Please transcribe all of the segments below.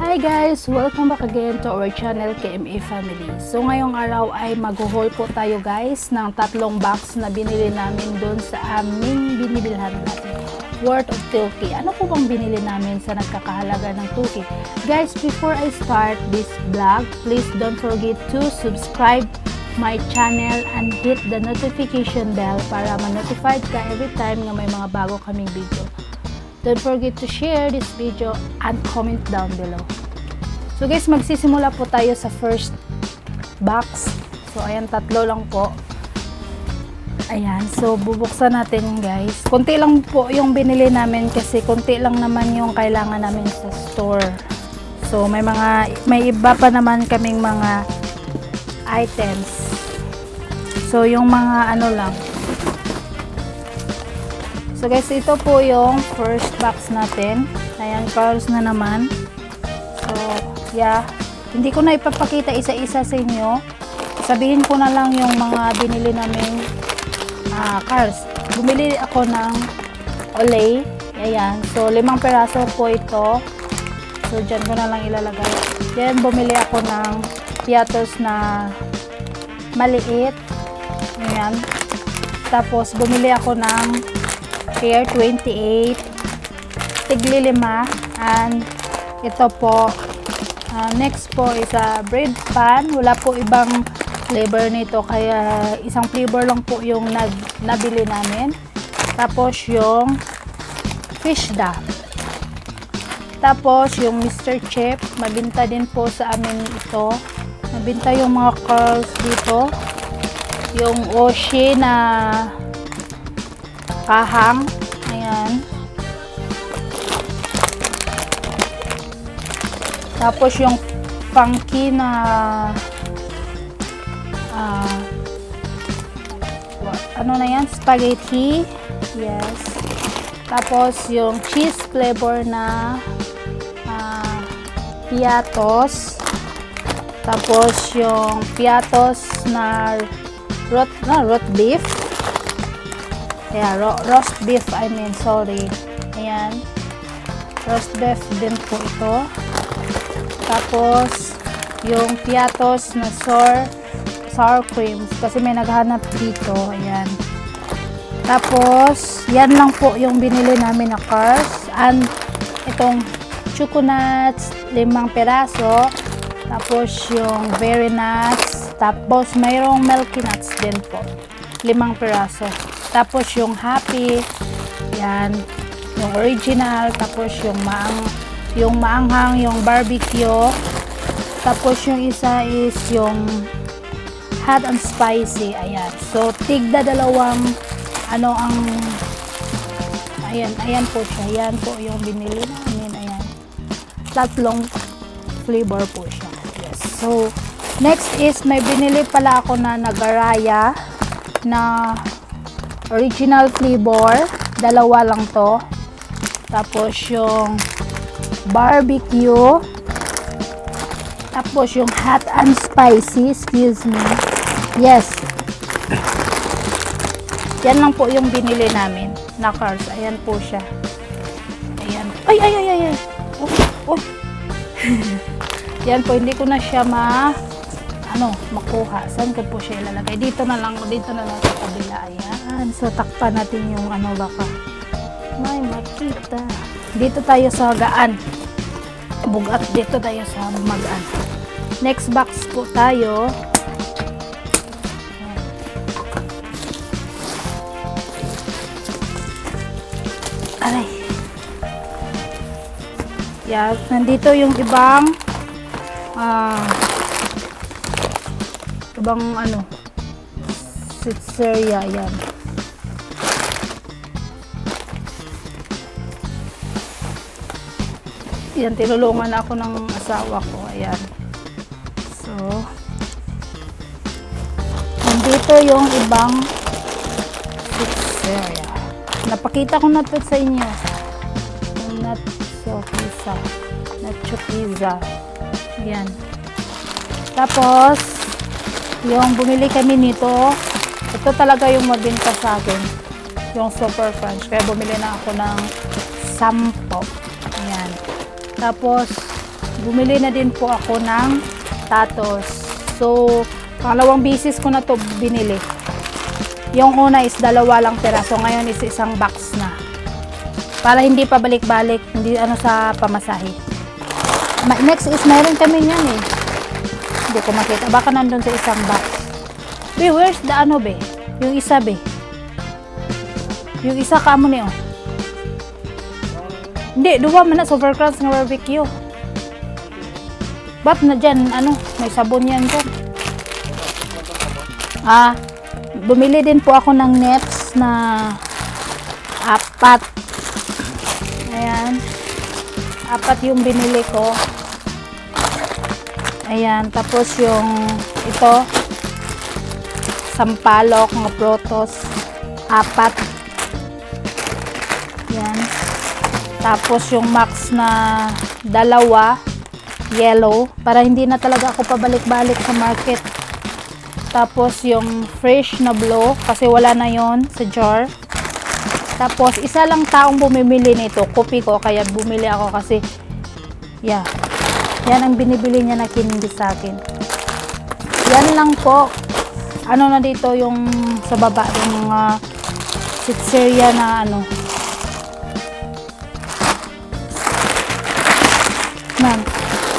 Hi guys! Welcome back again to our channel, KMA Family. So ngayong araw ay mag-haul po tayo guys ng 3 box na binili namin doon sa aming binibilhan natin. Worth of 2K. Ano po bang binili namin sa nagkakahalaga ng 2K? Guys, before I start this vlog, please don't forget to subscribe my channel and hit the notification bell para ma-notified ka every time na may mga bago kaming video. Don't forget to share this video and comment down below. So guys, magsisimula po tayo sa first box. So ayan, 3 lang po. Ayan, so bubuksan natin guys. Konti lang po yung binili namin kasi konti lang naman yung kailangan namin sa store. So may iba pa naman kaming mga items. So yung mga ano lang. So guys, ito po yung first box natin. Ayan, cars na naman. So, yeah. Hindi ko na ipapakita isa-isa sa inyo. Sabihin ko na lang yung mga binili namin cars. Bumili ako ng Olay. Ayan. So, 5 peraso po ito. So, dyan ko na lang ilalagay. Then, bumili ako ng piatos na maliit. Ayan. Tapos, bumili ako ng Care 28 tigli 5 and ito po next po is a bread pan. Wala po ibang flavor nito kaya isang flavor lang po yung nabili namin. Tapos yung fish da, tapos yung Mr. Chip mabinta din po sa amin ito. Mabinta yung mga curls dito, yung Oshi na kahang. Ayan. Tapos yung funky na ano na yan? Spaghetti. Yes. Tapos yung cheese flavor na piatos. Tapos yung piatos na roast beef. Yeah, roast beef, sorry. Ayan. Roast beef din po ito. Tapos, yung piatos na sour cream. Kasi may naghanap dito. Ayan. Tapos, yan lang po yung binili namin na cars. And, itong choco nuts, 5 peraso. Tapos, yung berry nuts. Tapos, mayroong milky nuts din po. 5 peraso. Tapos yung happy, yan, yung original, tapos yung maanghang, yung barbecue. Tapos yung isa is yung hot and spicy. Ayan. So tigda 2 ayan po siya. Ayan po yung binili namin. Ayan. 3 flavor po siya. Yes. So next is may binili pala ako na nagaraya na original flavor, 2 lang to. Tapos yung barbecue. Tapos yung hot and spicy, excuse me. Yes. Yan lang po yung binili namin na cars. Ayan po siya. Ayan. Ay. Oh. Yan po, hindi ko na siya makuha. Saan ko po siya ilalagay? Dito na lang sa kabila. Ayan. So, takpan natin yung baka may makita. Dito tayo sa gaan. Bugat. Dito tayo sa magaan. Next box po tayo. Aray. Yan. Nandito yung ibang sitseria. Yan. Yan, tinulungan ako ng asawa ko. Ayan. So, nandito yung ibang sitseria. Napakita ko na to sa inyo. Yung nacho pizza. Yan. Tapos, yung bumili kami nito, ito talaga yung mabinta sa akin. Yung super crunch. Kaya bumili na ako ng 10. Ayan. Tapos, bumili na din po ako ng tatos. So, pangalawang bisis ko na to binili. Yung una is 2 lang peraso, ngayon is isang box na. Para hindi pa balik-balik, hindi sa pamasahe. Next is meron kami niyan eh. Hindi ko makita, baka nandun sa isang box. Where's the be? Yung isa be. Yung isa ka mo niyo. Hindi, 2 man na Super Crunch ng barbecue. Ba't na dyan, may sabon yan dyan. Bumili din po ako ng nets na 4. Ayan. 4 yung binili ko. Ayan. Tapos yung ito, sampalok, mga protos, 4. Ayan. Tapos yung max na 2, yellow, para hindi na talaga ako pabalik-balik sa market. Tapos yung fresh na blow, kasi wala na yon sa jar. Tapos isa lang taong bumibili nito, kopi ko, kaya bumili ako kasi yan ang binibili niya na candy sa akin. Yan lang po. Na dito yung sa baba yung mga sitseria na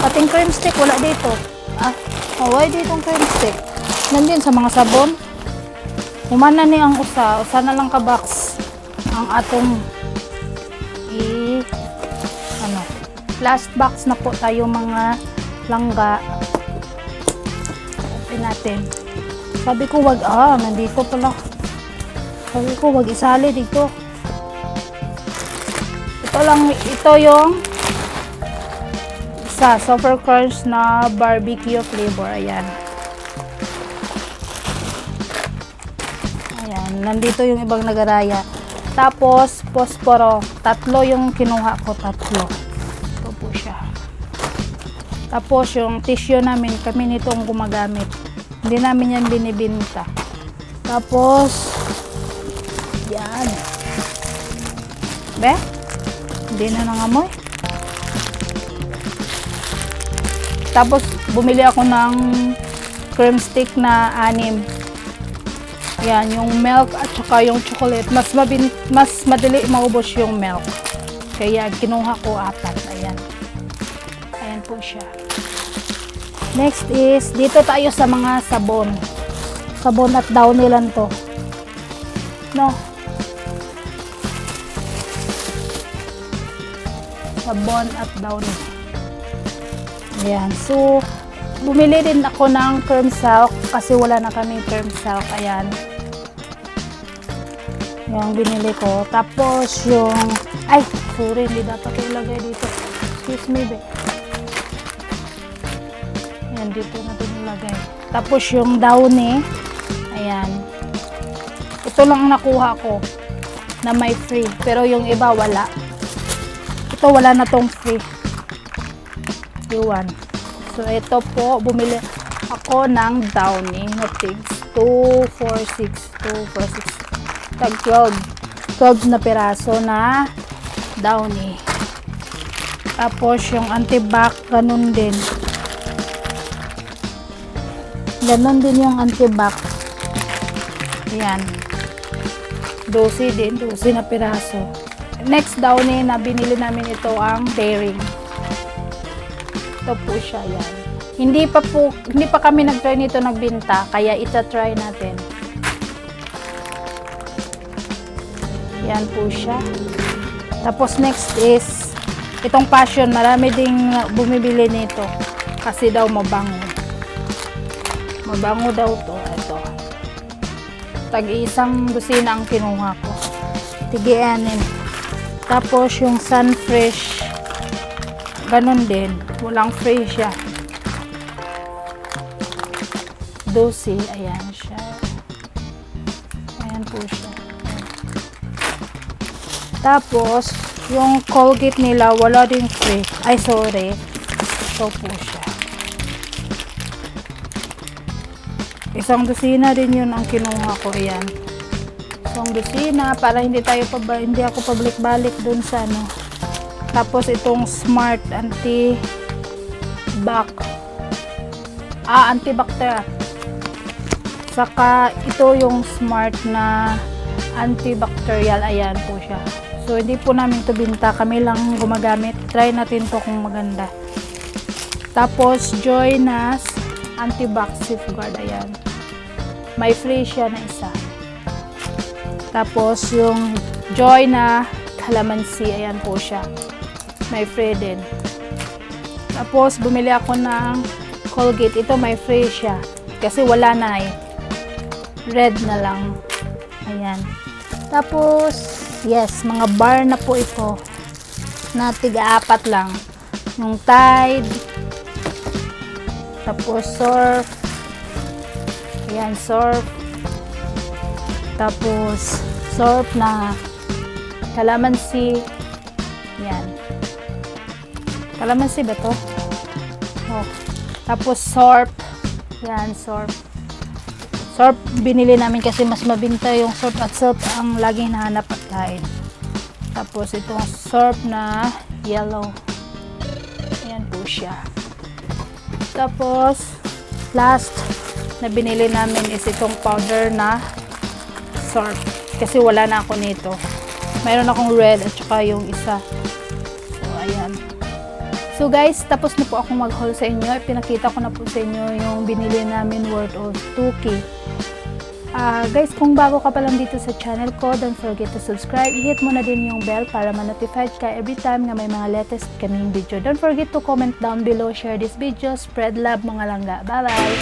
pating cream stick wala dito. Why ditong cream stick? Nandun sa mga sabon. Humana ni ang usa na lang ka box ang atong last box na po tayo mga langga. Open natin. Sabi ko wag nandito pala. Sabi ko wag isali dito. Ito yung isa, Super Crunch na barbecue flavor. Ayan. Nandito yung ibang nagaraya. Tapos, posporo. 3 yung kinuha ko. 3. Ito po siya. Tapos, yung tissue namin, kami nitong gumagamit. Hindi namin yan binibinta. Tapos, yan. Be? Hindi na nangamoy. Tapos, bumili ako ng cream stick na 6. Yan, yung milk at saka yung chocolate. Mas madali maubos yung milk. Kaya kinuha ko 4. Ayan. Ayan po siya. Next is, dito tayo sa mga sabon. Sabon at downy lang to. Sabon at downy. Ayan. So, bumili din ako ng cream silk kasi wala na kami cream silk. Ayan. Yung binili ko. Tapos yung sorry, hindi dapat ilagay dito. Excuse me, be. Ayan, dito natin ilagay. Tapos yung downy. Ayan. Ito lang nakuha ko na may free. Pero yung iba wala. Ito wala na tong free. Iwan. So, ito po, bumili ako ng downy na tigs. 2, 4, 6. Tag 12 na piraso na downy. Tapos, yung antibac, ganun din. Ganun din yung antibac. Ayan. 12 din, 12 na piraso. Next downy na binili namin ito ang Daring. Ito po siya, yan. Hindi pa kami nag-try nito nagbenta, kaya ita-try natin. Yan po siya. Tapos next is, itong Passion, marami ding bumibili nito. Kasi daw mabango. Mabango daw to. Ito. Tag-isang dosina ang kinuha ko. Tigi-anin. Tapos yung Sunfresh, ganun din. Walang free siya. 12. Ayan siya. Ayan po siya. Tapos, yung Colgate nila, wala din free. Ay, sorry. Ito po siya. Isang dosina din yun ang kinuha ko. Ayan. Isang dosina para hindi ako pabalik-balik dun sa Tapos, itong Smart antibacterial. Saka ito yung smart na antibacterial. Ayan po siya. So hindi po namin ito binta, kami lang gumagamit. Try natin to kung maganda. Tapos Joy na Antibac Safeguard. Ayan, may free siya na isa. Tapos yung Joy na Calamansi. Ayan po siya, may free din. Tapos bumili ako ng Colgate. Ito may free siya kasi wala na eh. Red na lang. Ayan. Tapos, yes, mga bar na po ito. Na tiga-4 lang. Yung Tide. Tapos, Surf. Ayan, Surf. Tapos, Surf na Calamansi. Ayan. Calamansi ba to? Oh. Tapos, Surf. Ayan, Surf. Surf, binili namin kasi mas mabinta yung Surf at Surf ang laging nahanap at kain. Tapos itong Surf na yellow. Ayan po siya. Tapos, last na binili namin is itong powder na Surf. Kasi wala na ako nito. Mayroon akong red at saka yung isa. So, ayan. So guys, tapos na po akong mag-haul sa inyo. Pinakita ko na po sa inyo yung binili namin worth of 2K. Guys, kung bago ka pa lang dito sa channel ko, don't forget to subscribe. I-hit mo na din yung bell para ma-notified ka every time na may mga latest kaming video. Don't forget to comment down below, share this video, spread love mga langga. Bye-bye!